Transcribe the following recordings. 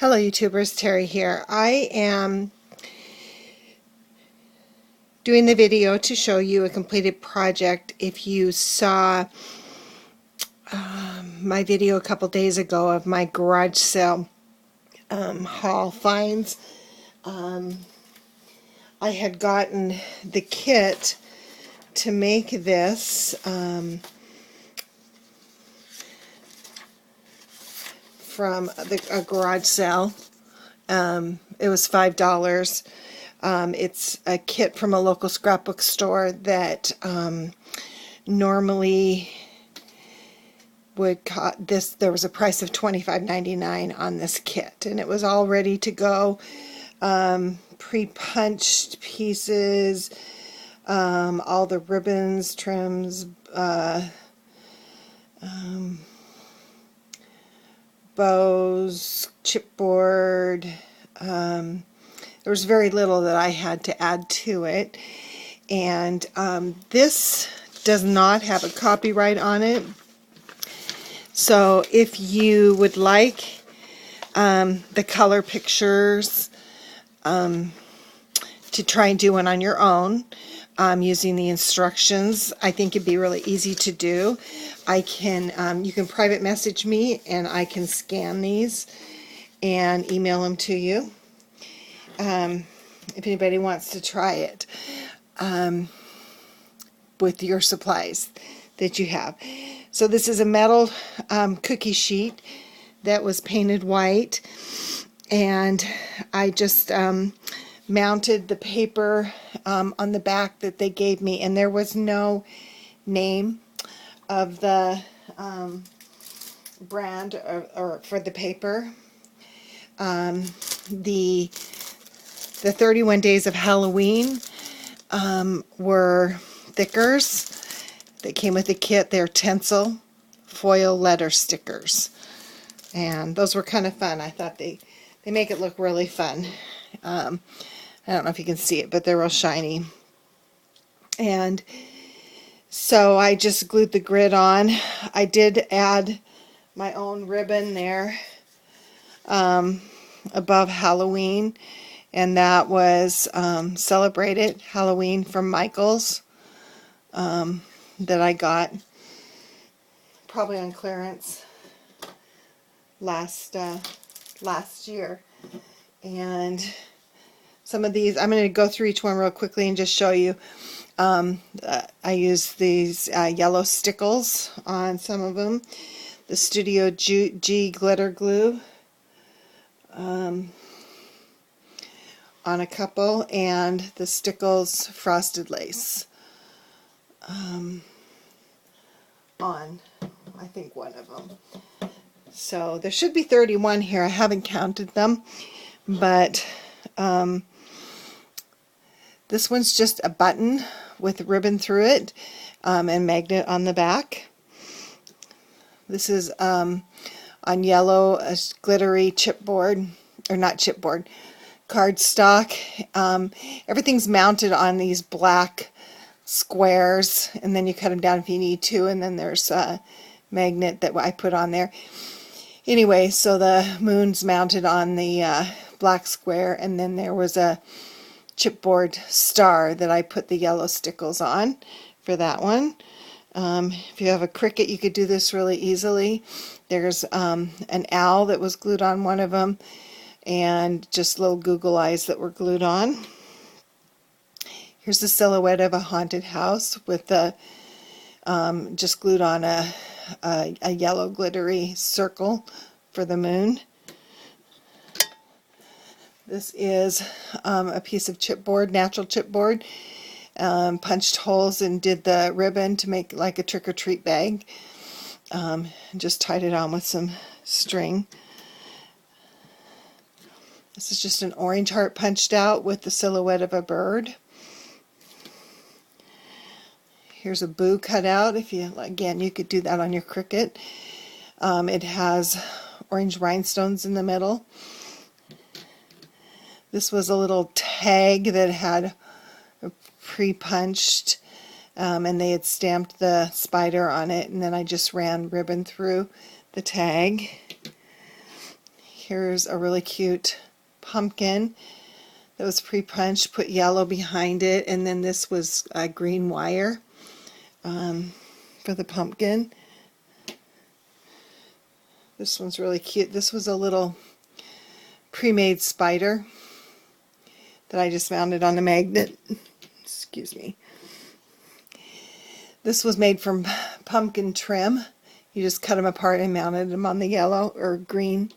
Hello YouTubers, Terry here. I am doing the video to show you a completed project. If you saw my video a couple days ago of my garage sale haul finds, I had gotten the kit to make this from a garage sale. It was $5. It's a kit from a local scrapbook store that normally would cost this. There was a price of $25.99 on this kit, and it was all ready to go. Pre-punched pieces, all the ribbons, trims, bows, chipboard. There was very little that I had to add to it, and this does not have a copyright on it. So if you would like the color pictures to try and do one on your own using the instructions, I think it'd be really easy to do. I can you can private message me and I can scan these and email them to you if anybody wants to try it with your supplies that you have. So this is a metal cookie sheet that was painted white, and I just mounted the paper on the back that they gave me, and there was no name of the brand or for the paper. The 31 Days of Halloween were thickers that came with the kit. They're Tencel foil letter stickers, and those were kind of fun. I thought they make it look really fun. I don't know if you can see it, but they're real shiny. And so I just glued the grid on. I did add my own ribbon there above Halloween, and that was Celebrated Halloween from Michael's that I got probably on clearance last year. And some of these, I'm going to go through each one real quickly and just show you. I use these yellow stickles on some of them. The Studio G glitter glue on a couple, and the Stickles frosted lace on, I think, one of them. So there should be 31 here. I haven't counted them, but this one's just a button with ribbon through it and magnet on the back. This is on yellow, a glittery chipboard, or not chipboard, cardstock. Everything's mounted on these black squares, and then you cut them down if you need to, and then there's a magnet that I put on there. Anyway, so the moon's mounted on the black square, and then there was a chipboard star that I put the yellow stickles on for that one. If you have a Cricut, you could do this really easily. There's an owl that was glued on one of them, and just little Google eyes that were glued on. Here's the silhouette of a haunted house with the just glued on a yellow glittery circle for the moon. This is a piece of chipboard, natural chipboard, punched holes and did the ribbon to make like a trick-or-treat bag. Just tied it on with some string. This is just an orange heart punched out with the silhouette of a bird. Here's a boo cut out. If you, again, you could do that on your Cricut. It has orange rhinestones in the middle. This was a little tag that had pre-punched, and they had stamped the spider on it, and then I just ran ribbon through the tag. Here's a really cute pumpkin that was pre-punched, put yellow behind it, and then this was green wire for the pumpkin. This one's really cute. This was a little pre-made spider that I just mounted on a magnet. Excuse me. This was made from pumpkin trim. You just cut them apart and mounted them on the yellow or green.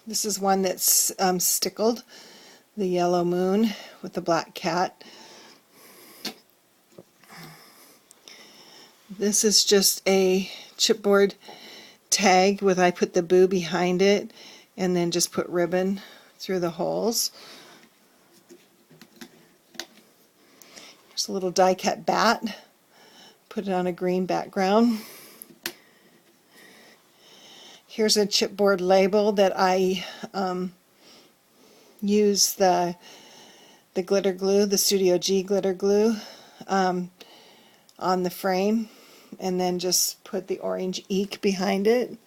This is one that's stickled, the yellow moon with the black cat. This is just a chipboard tag with, I put the boo behind it and then just put ribbon through the holes. There's a little die cut bat, put it on a green background. Here's a chipboard label that I use the glitter glue, the Studio G glitter glue on the frame, and then just put the orange eek behind it.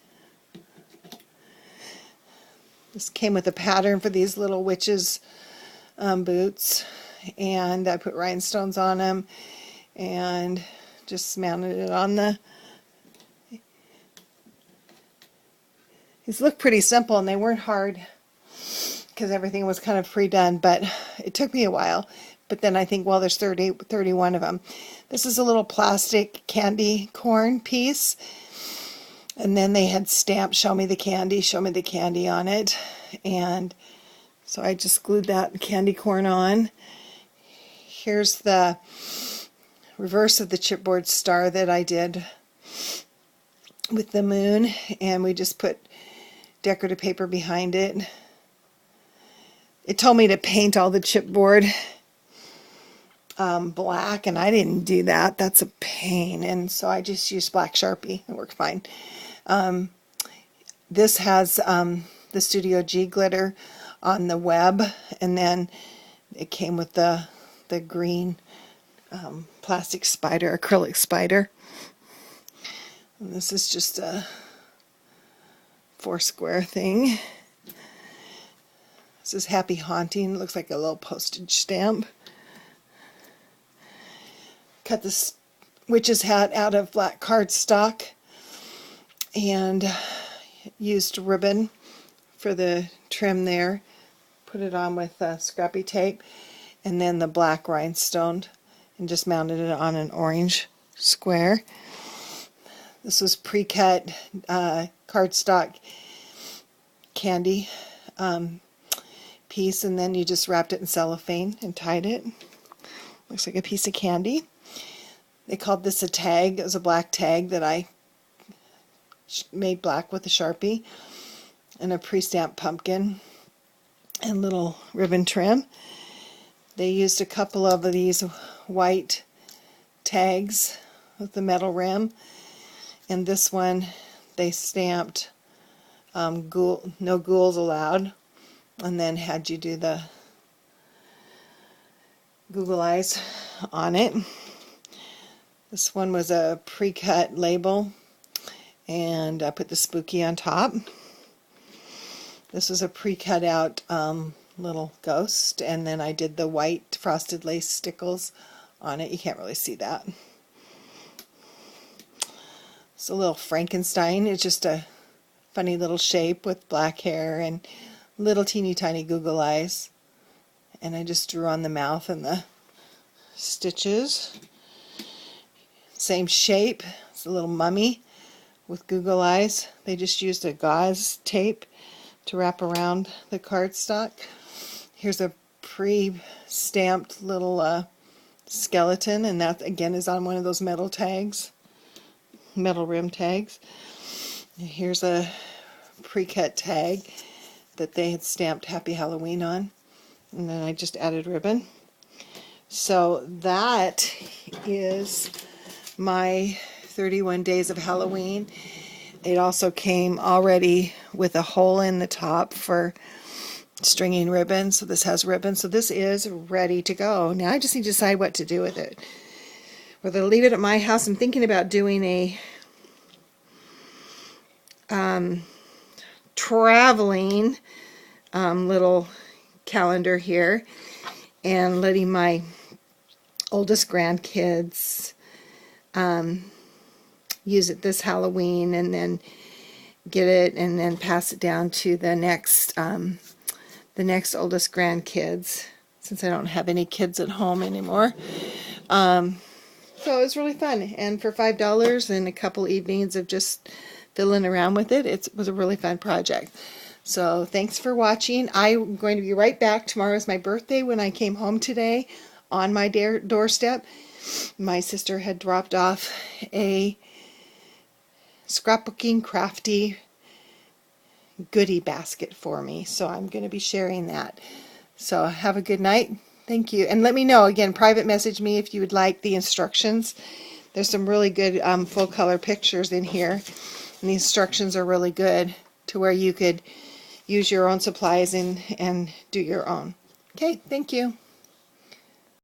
This came with a pattern for these little witches boots, and I put rhinestones on them and just mounted it on the... These look pretty simple, and they weren't hard because everything was kind of pre-done, but it took me a while. But then I think, well, there's 31 of them. This is a little plastic candy corn piece, and then they had stamped show me the candy on it, and so I just glued that candy corn on. Here's the reverse of the chipboard star that I did with the moon, and we just put decorative paper behind it. It told me to paint all the chipboard black, and I didn't do that. That's a pain, and so I just used black Sharpie. It worked fine. This has the Studio G glitter on the web, and then it came with the green plastic spider, acrylic spider. And this is just a 4-square thing. This is Happy Haunting. It looks like a little postage stamp. Cut this witch's hat out of black cardstock and used ribbon for the trim there. Put it on with scrappy tape, and then the black rhinestone, and just mounted it on an orange square. This was pre-cut cardstock candy piece, and then you just wrapped it in cellophane and tied it. Looks like a piece of candy. They called this a tag. It was a black tag that I made black with a Sharpie, and a pre-stamped pumpkin and little ribbon trim. They used a couple of these white tags with the metal rim, and this one they stamped no ghouls allowed, and then had you do the Google eyes on it. This one was a pre-cut label, and I put the spooky on top. This was a pre-cut out little ghost, and then I did the white frosted lace stickles on it. You can't really see that. It's a little Frankenstein. It's just a funny little shape with black hair and little teeny tiny Google eyes. And I just drew on the mouth and the stitches. Same shape. It's a little mummy with Google eyes. They just used a gauze tape to wrap around the cardstock. Here's a pre-stamped little skeleton, and that again is on one of those metal tags, metal rim tags. And here's a pre-cut tag that they had stamped Happy Halloween on, and then I just added ribbon. So that is my 31 days of Halloween. It also came already with a hole in the top for stringing ribbon, so this has ribbon. So this is ready to go. Now I just need to decide what to do with it. Whether to leave it at my house. I'm thinking about doing a traveling little calendar here, and letting my oldest grandkids use it this Halloween, and then get it and then pass it down to the next oldest grandkids, since I don't have any kids at home anymore. So it was really fun, and for $5 and a couple evenings of just fiddling around with it, it was a really fun project. So thanks for watching. I'm going to be right back. Tomorrow is my birthday. When I came home today, on my doorstep, my sister had dropped off a scrapbooking crafty goodie basket for me, so I'm going to be sharing that. So have a good night. Thank you, and let me know, again, private message me if you would like the instructions. There's some really good full color pictures in here, and the instructions are really good to where you could use your own supplies and do your own. Okay, thank you.